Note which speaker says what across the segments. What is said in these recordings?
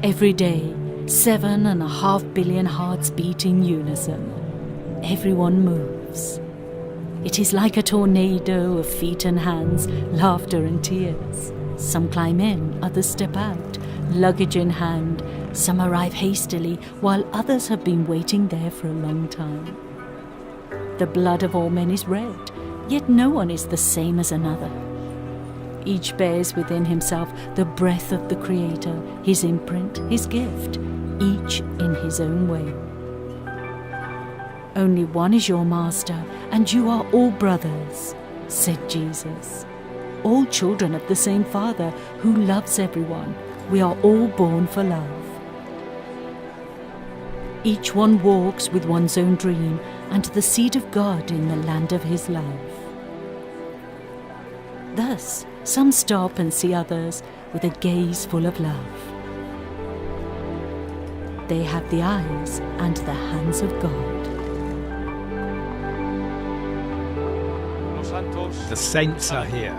Speaker 1: Every day, 7.5 billion hearts beat in unison. Everyone moves. It is like a tornado of feet and hands, laughter and tears. Some climb in, others step out, luggage in hand. Some arrive hastily, while others have been waiting there for a long time. The blood of all men is red, yet no one is the same as another. Each bears within himself the breath of the Creator, his imprint, his gift, each in his own way. Only one is your master, and you are all brothers, said Jesus. All children of the same Father who loves everyone. We are all born for love. Each one walks with one's own dream and the seed of God in the land of his love. Thus, some stop and see others with a gaze full of love. They have the eyes and the hands of God.
Speaker 2: The saints are here.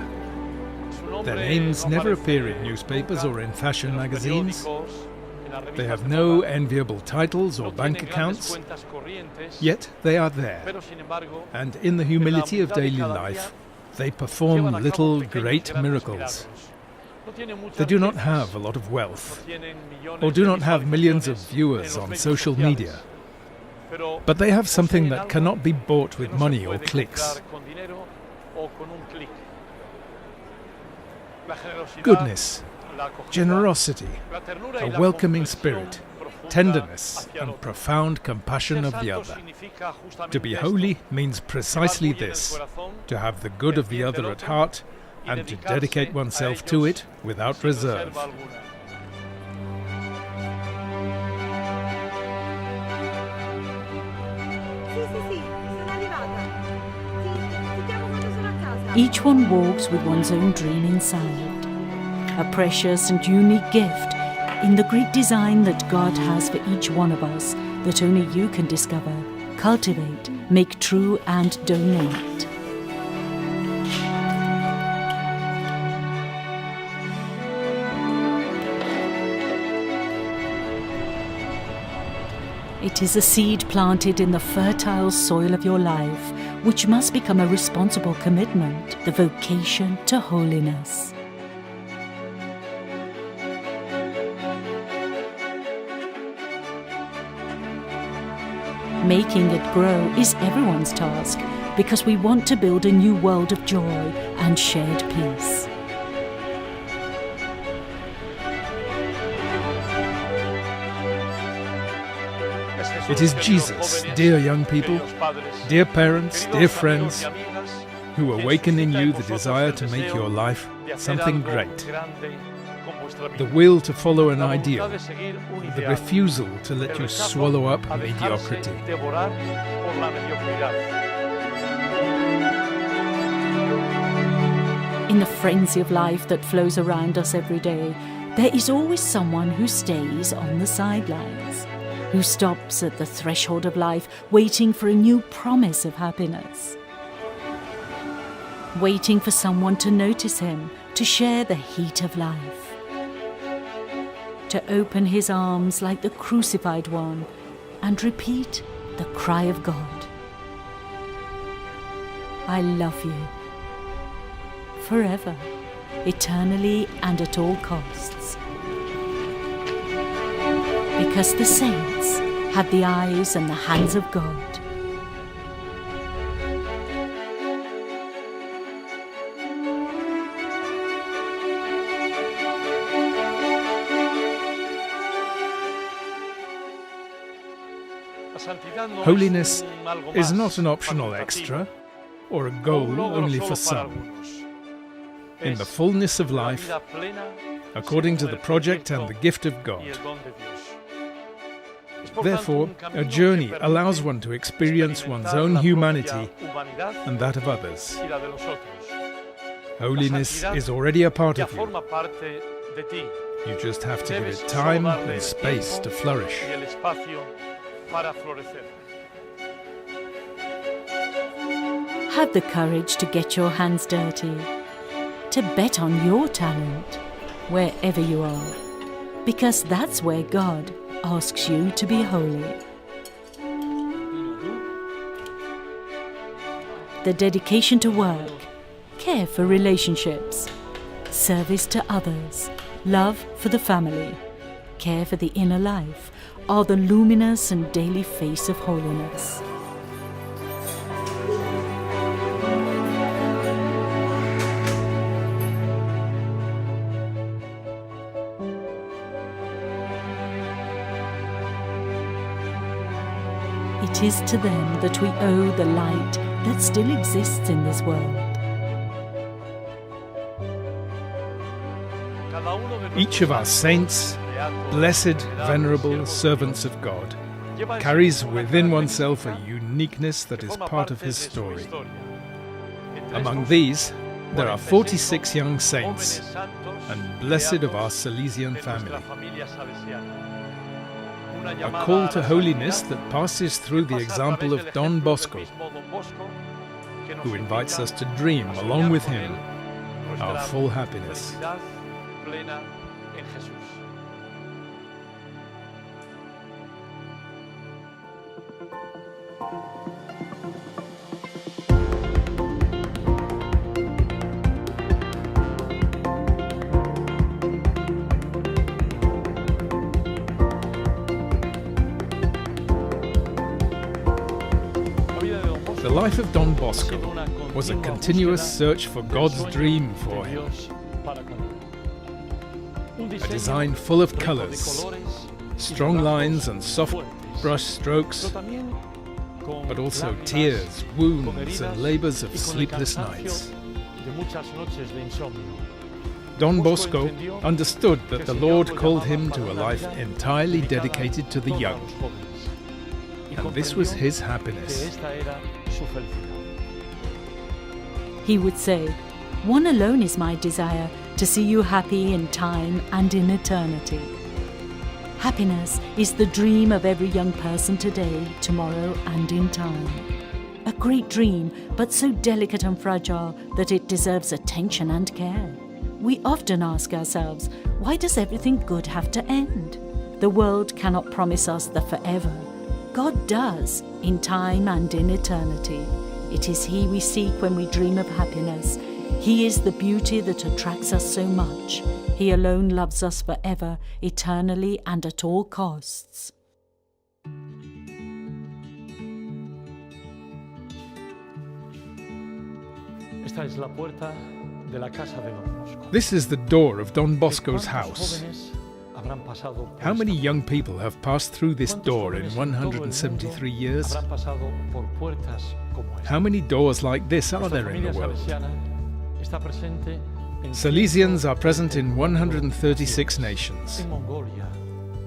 Speaker 2: Their names never appear in newspapers or in fashion magazines. They have no enviable titles or bank accounts, yet they are there. And in the humility of daily life, they perform little great miracles. They do not have a lot of wealth, or do not have millions of viewers on social media, but they have something that cannot be bought with money or clicks. Goodness, generosity, a welcoming spirit, tenderness and profound compassion of the other. To be holy means precisely this, to have the good of the other at heart and to dedicate oneself to it without reserve.
Speaker 1: Each one walks with one's own dream inside, a precious and unique gift in the great design that God has for each one of us that only you can discover, cultivate, make true and donate. It is a seed planted in the fertile soil of your life, which must become a responsible commitment, the vocation to holiness. Making it grow is everyone's task, because we want to build a new world of joy and shared peace.
Speaker 2: It is Jesus, dear young people, dear parents, dear friends, who awaken in you the desire to make your life something great. The will to follow an ideal, the refusal to let you swallow up mediocrity.
Speaker 1: In the frenzy of life that flows around us every day, there is always someone who stays on the sidelines, who stops at the threshold of life, waiting for a new promise of happiness. Waiting for someone to notice him, to share the heat of life. To open his arms like the crucified one and repeat the cry of God. I love you. Forever, eternally and at all costs. Because the saints have the eyes and the hands of God.
Speaker 2: Holiness is not an optional extra or a goal only for some. In the fullness of life, according to the project and the gift of God. Therefore, a journey allows one to experience one's own humanity and that of others. Holiness is already a part of you. You just have to give it time and space to flourish.
Speaker 1: Have the courage to get your hands dirty, to bet on your talent, wherever you are. Because that's where God asks you to be holy. The dedication to work, care for relationships, service to others, love for the family, care for the inner life are the luminous and daily face of holiness. It is to them that we owe the light that still exists in this world.
Speaker 2: Each of our saints, blessed, venerable servants of God, carries within oneself a uniqueness that is part of his story. Among these, there are 46 young saints, and blessed of our Salesian family. A call to holiness that passes through the example of Don Bosco, who invites us to dream along with him our full happiness. The life of Don Bosco was a continuous search for God's dream for him. A design full of colours, strong lines and soft brush strokes, but also tears, wounds and labours of sleepless nights. Don Bosco understood that the Lord called him to a life entirely dedicated to the young, and this was his happiness.
Speaker 1: He would say, "One alone is my desire, to see you happy in time and in eternity." Happiness is the dream of every young person today, tomorrow and in time. A great dream, but so delicate and fragile that it deserves attention and care. We often ask ourselves, why does everything good have to end? The world cannot promise us the forever. God does, in time and in eternity. It is He we seek when we dream of happiness. He is the beauty that attracts us so much. He alone loves us forever, eternally and at all costs.
Speaker 2: This is the door of Don Bosco's house. How many young people have passed through this door in 173 years? How many doors like this are there in the world? Salesians are present in 136 nations.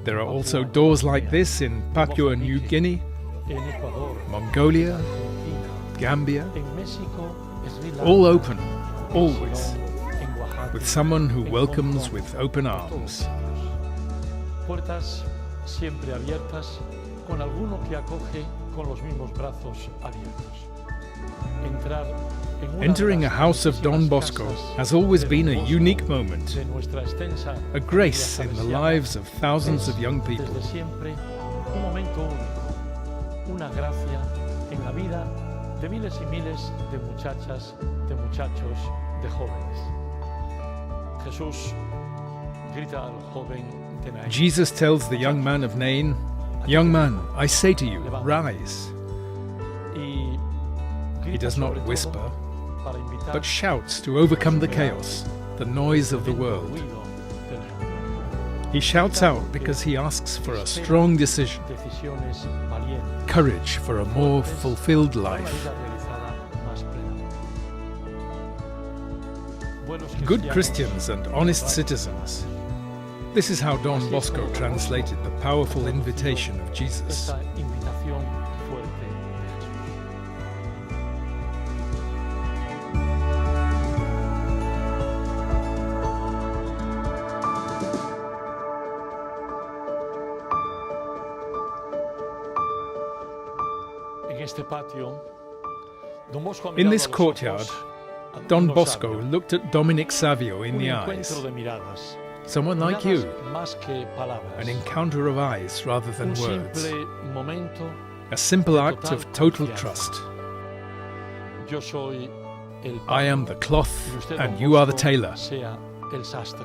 Speaker 2: There are also doors like this in Papua New Guinea, Mongolia, Gambia, all open, always, with someone who welcomes with open arms.
Speaker 3: Puertas siempre abiertas, con alguno que acoge con los mismos brazos abiertos.
Speaker 2: Entering a house of Don Bosco has always been a unique moment, a grace in the lives of thousands of young people.
Speaker 3: Desde siempre, un momento único, una gracia en la vida de miles y miles de muchachas, de muchachos, de jóvenes. Jesús grita al joven.
Speaker 2: Jesus tells the young man of Nain, "Young man, I say to you, rise." He does not whisper, but shouts to overcome the chaos, the noise of the world. He shouts out because he asks for a strong decision, courage for a more fulfilled life. Good Christians and honest citizens. This is how Don Bosco translated the powerful invitation of Jesus. In this courtyard, Don Bosco looked at Dominic Savio in the eyes. Someone like you,
Speaker 3: Más que palabras.
Speaker 2: an encounter of eyes rather than
Speaker 3: Un
Speaker 2: words,
Speaker 3: simple momento.
Speaker 2: a simple act
Speaker 3: total
Speaker 2: of total
Speaker 3: confianza.
Speaker 2: trust.
Speaker 3: Yo soy el
Speaker 2: I am the
Speaker 3: pájaro
Speaker 2: cloth
Speaker 3: y usted,
Speaker 2: and
Speaker 3: don
Speaker 2: you are the
Speaker 3: Bosco,
Speaker 2: tailor.
Speaker 3: sea el sastre.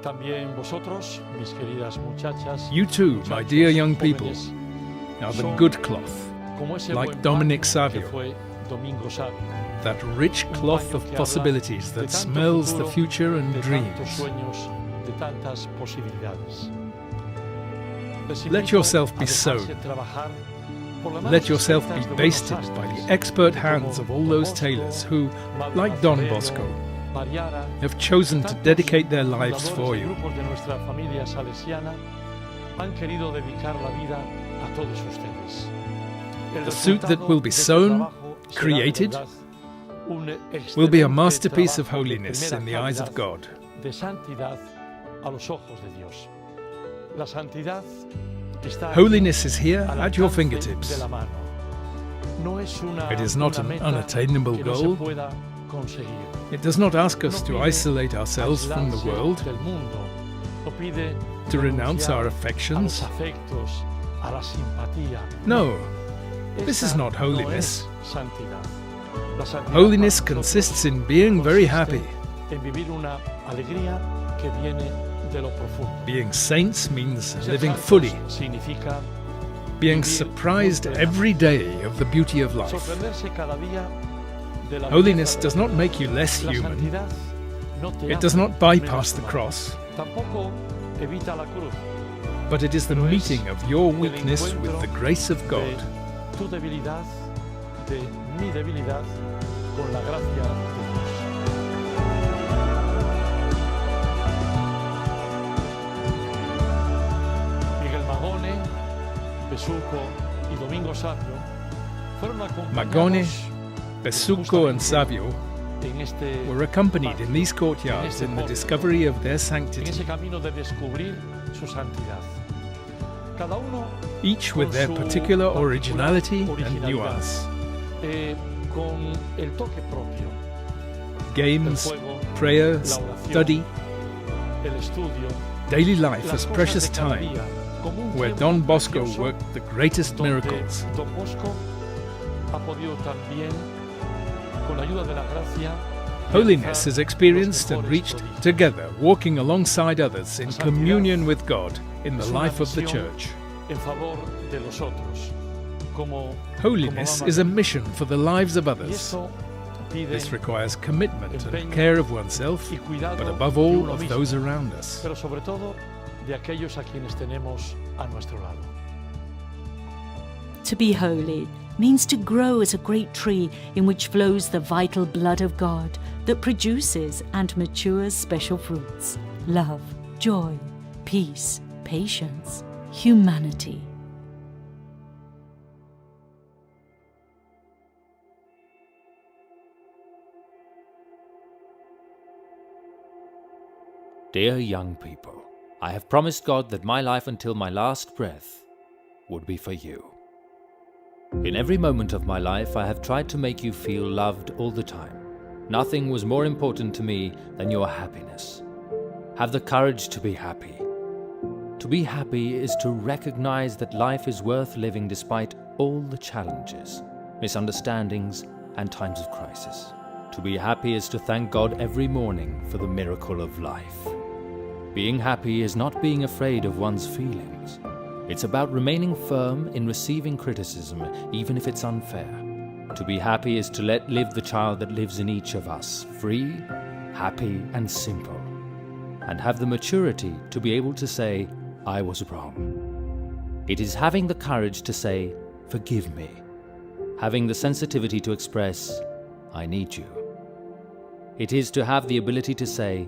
Speaker 3: También vosotros, mis queridas muchachas,
Speaker 2: You too, my
Speaker 3: muchachos,
Speaker 2: dear young people,
Speaker 3: jóvenes,
Speaker 2: are the
Speaker 3: son
Speaker 2: good cloth,
Speaker 3: como ese
Speaker 2: like
Speaker 3: buen
Speaker 2: Dominic
Speaker 3: pan que
Speaker 2: Savio.
Speaker 3: fue Domingo Savio.
Speaker 2: that rich
Speaker 3: Un
Speaker 2: cloth
Speaker 3: paño
Speaker 2: of
Speaker 3: que habla
Speaker 2: possibilities
Speaker 3: de
Speaker 2: that
Speaker 3: tanto
Speaker 2: smells the
Speaker 3: futuro,
Speaker 2: future and
Speaker 3: de tantos
Speaker 2: dreams.
Speaker 3: sueños, de tantas posibilidades. Les
Speaker 2: Let
Speaker 3: invito
Speaker 2: yourself
Speaker 3: a
Speaker 2: be
Speaker 3: dejarse
Speaker 2: sown.
Speaker 3: trabajar por las manos
Speaker 2: Let yourself
Speaker 3: expertas
Speaker 2: be
Speaker 3: de buenos
Speaker 2: basted by
Speaker 3: sastres,
Speaker 2: the expert
Speaker 3: como
Speaker 2: hands of all
Speaker 3: Don
Speaker 2: those
Speaker 3: Bosco,
Speaker 2: tailors who,
Speaker 3: Madre
Speaker 2: like Don
Speaker 3: Nazareno,
Speaker 2: Bosco,
Speaker 3: Mariara,
Speaker 2: have chosen to
Speaker 3: tantos
Speaker 2: dedicate their lives
Speaker 3: fundadores
Speaker 2: for
Speaker 3: de
Speaker 2: you.
Speaker 3: grupos de nuestra familia salesiana han querido dedicar la vida a todos ustedes. El
Speaker 2: The suit that
Speaker 3: resultado
Speaker 2: will be
Speaker 3: de este
Speaker 2: sown,
Speaker 3: trabajo será de
Speaker 2: created,
Speaker 3: verdad un
Speaker 2: will be a
Speaker 3: excelente
Speaker 2: masterpiece of
Speaker 3: trabajo de
Speaker 2: holiness
Speaker 3: primera
Speaker 2: in the eyes of
Speaker 3: calidad,
Speaker 2: God.
Speaker 3: de santidad a los ojos de Dios. La santidad está aquí
Speaker 2: Holiness is here
Speaker 3: al
Speaker 2: at your
Speaker 3: alcance
Speaker 2: fingertips.
Speaker 3: de la mano. No es una,
Speaker 2: It is not
Speaker 3: una
Speaker 2: an
Speaker 3: meta
Speaker 2: unattainable
Speaker 3: que no se
Speaker 2: goal.
Speaker 3: pueda conseguir.
Speaker 2: It does not ask us
Speaker 3: No
Speaker 2: to
Speaker 3: pide
Speaker 2: isolate ourselves from the
Speaker 3: aislarse
Speaker 2: world,
Speaker 3: del mundo. No pide
Speaker 2: to renounce
Speaker 3: renunciar
Speaker 2: our
Speaker 3: a los
Speaker 2: affections.
Speaker 3: afectos, a la simpatía.
Speaker 2: No, this is
Speaker 3: Esa
Speaker 2: not
Speaker 3: no
Speaker 2: holiness.
Speaker 3: es santidad. La santidad
Speaker 2: Holiness
Speaker 3: para nosotros
Speaker 2: consists in being very happy.
Speaker 3: en vivir una alegría que viene de lo profundo.
Speaker 2: Being saints means
Speaker 3: Ser
Speaker 2: living
Speaker 3: santos
Speaker 2: fully,
Speaker 3: significa
Speaker 2: being
Speaker 3: vivir
Speaker 2: surprised
Speaker 3: muy
Speaker 2: every day of the beauty of life.
Speaker 3: sorprenderse cada día de la
Speaker 2: Holiness
Speaker 3: belleza
Speaker 2: does
Speaker 3: de
Speaker 2: not make you less
Speaker 3: la
Speaker 2: human.
Speaker 3: santidad no te
Speaker 2: It does
Speaker 3: hace
Speaker 2: not bypass
Speaker 3: menos
Speaker 2: the
Speaker 3: humano.
Speaker 2: cross,
Speaker 3: Tampoco evita la cruz
Speaker 2: but it is the
Speaker 3: Pero es
Speaker 2: meeting of your
Speaker 3: el
Speaker 2: weakness with
Speaker 3: encuentro
Speaker 2: the grace of
Speaker 3: de
Speaker 2: God.
Speaker 3: tu debilidad, de mi debilidad, con la gracia de Dios. Miguel Magone, Besuco y Domingo Savio fueron
Speaker 2: Magone,
Speaker 3: acompañados
Speaker 2: Besuco and Savio
Speaker 3: en este
Speaker 2: were accompanied in these courtyards in the discovery of their
Speaker 3: en
Speaker 2: sanctity,
Speaker 3: ese camino de descubrir su santidad. Cada uno
Speaker 2: each with
Speaker 3: con
Speaker 2: their
Speaker 3: su
Speaker 2: particular
Speaker 3: particular
Speaker 2: originality and
Speaker 3: originalidad.
Speaker 2: nuance.
Speaker 3: Con el toque propio, el
Speaker 2: Games,
Speaker 3: juego,
Speaker 2: prayers,
Speaker 3: la oración,
Speaker 2: study,
Speaker 3: el estudio,
Speaker 2: daily life
Speaker 3: las
Speaker 2: as
Speaker 3: cosas
Speaker 2: precious
Speaker 3: de cada
Speaker 2: time,
Speaker 3: día, como un
Speaker 2: where
Speaker 3: tiempo
Speaker 2: Don Bosco
Speaker 3: precioso
Speaker 2: worked the greatest
Speaker 3: donde
Speaker 2: miracles.
Speaker 3: Don Bosco ha podido también, con la ayuda de la gracia,
Speaker 2: Holiness is
Speaker 3: realizar
Speaker 2: experienced
Speaker 3: los
Speaker 2: and
Speaker 3: mejores
Speaker 2: reached
Speaker 3: prodigios.
Speaker 2: together, walking alongside others in
Speaker 3: La santidad
Speaker 2: communion with God in the
Speaker 3: es una
Speaker 2: life of the
Speaker 3: misión
Speaker 2: church.
Speaker 3: en favor de los otros, como
Speaker 2: Holiness
Speaker 3: como
Speaker 2: is a
Speaker 3: María.
Speaker 2: mission for the lives of
Speaker 3: Y
Speaker 2: others.
Speaker 3: eso pide
Speaker 2: This requires commitment and
Speaker 3: empeño
Speaker 2: care of oneself,
Speaker 3: y cuidado
Speaker 2: but above
Speaker 3: de
Speaker 2: all
Speaker 3: uno
Speaker 2: of
Speaker 3: mismo,
Speaker 2: those around us.
Speaker 3: pero sobre todo de aquellos a quienes tenemos a nuestro lado.
Speaker 1: To be holy means to grow as a great tree in which flows the vital blood of God that produces and matures special fruits: love, joy, peace, patience, humanity.
Speaker 4: Dear young people, I have promised God that my life until my last breath would be for you. In every moment of my life, I have tried to make you feel loved all the time. Nothing was more important to me than your happiness. Have the courage to be happy. To be happy is to recognize that life is worth living despite all the challenges, misunderstandings, and times of crisis. To be happy is to thank God every morning for the miracle of life. Being happy is not being afraid of one's feelings. It's about remaining firm in receiving criticism, even if it's unfair. To be happy is to let live the child that lives in each of us, free, happy, and simple, and have the maturity to be able to say, I was wrong. It is having the courage to say, forgive me, having the sensitivity to express, I need you. It is to have the ability to say,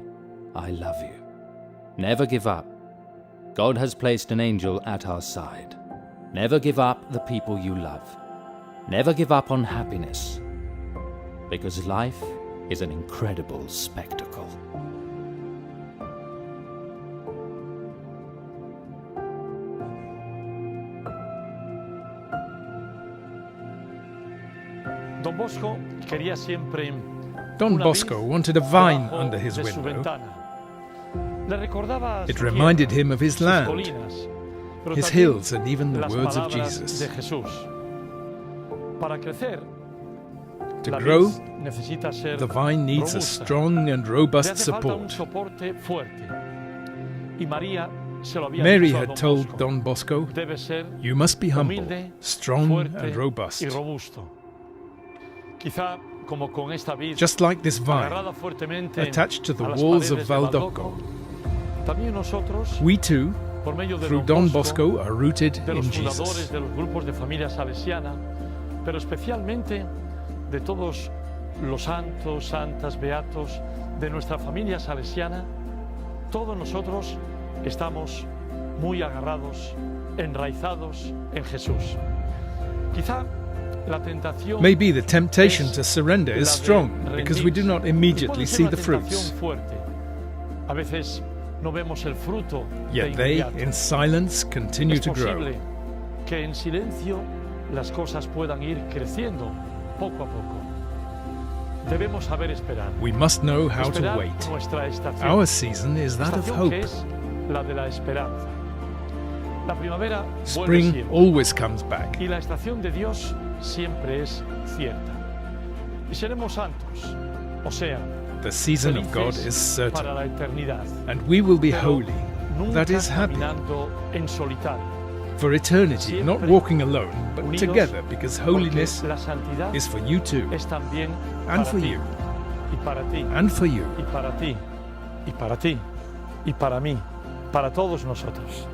Speaker 4: I love you. Never give up. God has placed an angel at our side. Never give up the people you love. Never give up on happiness, because life is an incredible spectacle.
Speaker 3: Don Bosco quería siempre
Speaker 2: Don
Speaker 3: una
Speaker 2: Bosco
Speaker 3: vid
Speaker 2: wanted a vine
Speaker 3: debajo
Speaker 2: under his
Speaker 3: de su
Speaker 2: window,
Speaker 3: ventana. Le recordaba
Speaker 2: It
Speaker 3: su
Speaker 2: reminded
Speaker 3: tierra,
Speaker 2: him of his
Speaker 3: sus
Speaker 2: land,
Speaker 3: colinas, pero
Speaker 2: his
Speaker 3: también
Speaker 2: hills, and even the
Speaker 3: las
Speaker 2: words of
Speaker 3: palabras
Speaker 2: Jesus.
Speaker 3: de Jesús. Para crecer,
Speaker 2: To
Speaker 3: la
Speaker 2: grow,
Speaker 3: vid necesita ser
Speaker 2: the vine needs a
Speaker 3: robusta.
Speaker 2: strong and
Speaker 3: Le
Speaker 2: robust
Speaker 3: hace falta un
Speaker 2: support.
Speaker 3: soporte fuerte. Y María se lo había
Speaker 2: Mary
Speaker 3: dicho a
Speaker 2: had
Speaker 3: Don
Speaker 2: told
Speaker 3: Bosco.
Speaker 2: Don Bosco,
Speaker 3: Debe ser
Speaker 2: "You must be humble,
Speaker 3: humilde,
Speaker 2: strong
Speaker 3: fuerte
Speaker 2: and robust."
Speaker 3: y robusto. Quizá como con esta vid
Speaker 2: Just like this vine,
Speaker 3: agarrada fuertemente
Speaker 2: attached to the
Speaker 3: a las
Speaker 2: walls of
Speaker 3: paredes de
Speaker 2: Valdocco,
Speaker 3: también nosotros,
Speaker 2: we too,
Speaker 3: por medio de
Speaker 2: through Don Bosco, are rooted
Speaker 3: de los
Speaker 2: in
Speaker 3: fundadores
Speaker 2: Jesus.
Speaker 3: de los grupos de familia salesiana, pero especialmente de todos los santos, santas, beatos de nuestra familia salesiana, todos nosotros estamos muy agarrados, enraizados en Jesús. Quizá la tentación
Speaker 2: Maybe the temptation
Speaker 3: es
Speaker 2: to surrender is
Speaker 3: la de
Speaker 2: strong because we do not
Speaker 3: rendirse. Y
Speaker 2: immediately
Speaker 3: puede ser
Speaker 2: see
Speaker 3: una
Speaker 2: the
Speaker 3: tentación
Speaker 2: fruits.
Speaker 3: fuerte. A veces no vemos el fruto de
Speaker 2: Yet they,
Speaker 3: inmediato.
Speaker 2: in silence, continue
Speaker 3: Es
Speaker 2: to grow.
Speaker 3: posible que en silencio las cosas puedan ir creciendo poco a poco. Debemos saber esperar.
Speaker 2: We must know how to
Speaker 3: Esperar
Speaker 2: wait.
Speaker 3: nuestra estación.
Speaker 2: Our season is that of
Speaker 3: Estación
Speaker 2: hope.
Speaker 3: que es la de la esperanza. La primavera vuelve
Speaker 2: Spring
Speaker 3: siempre.
Speaker 2: always comes back.
Speaker 3: Y la estación de Dios siempre es cierta. Y seremos santos, o sea,
Speaker 2: The season of God
Speaker 3: felices
Speaker 2: is
Speaker 3: para
Speaker 2: certain,
Speaker 3: la eternidad.
Speaker 2: and we will be
Speaker 3: Pero
Speaker 2: holy,
Speaker 3: nunca
Speaker 2: that is happy,
Speaker 3: caminando en solitario.
Speaker 2: for eternity, not
Speaker 3: Siempre
Speaker 2: walking alone, but
Speaker 3: unidos,
Speaker 2: together, because holiness
Speaker 3: porque la santidad
Speaker 2: is for you too,
Speaker 3: es también
Speaker 2: and
Speaker 3: para
Speaker 2: for
Speaker 3: ti,
Speaker 2: you,
Speaker 3: y para ti,
Speaker 2: and for you.
Speaker 3: y para ti, y para ti, y para mí, para todos nosotros.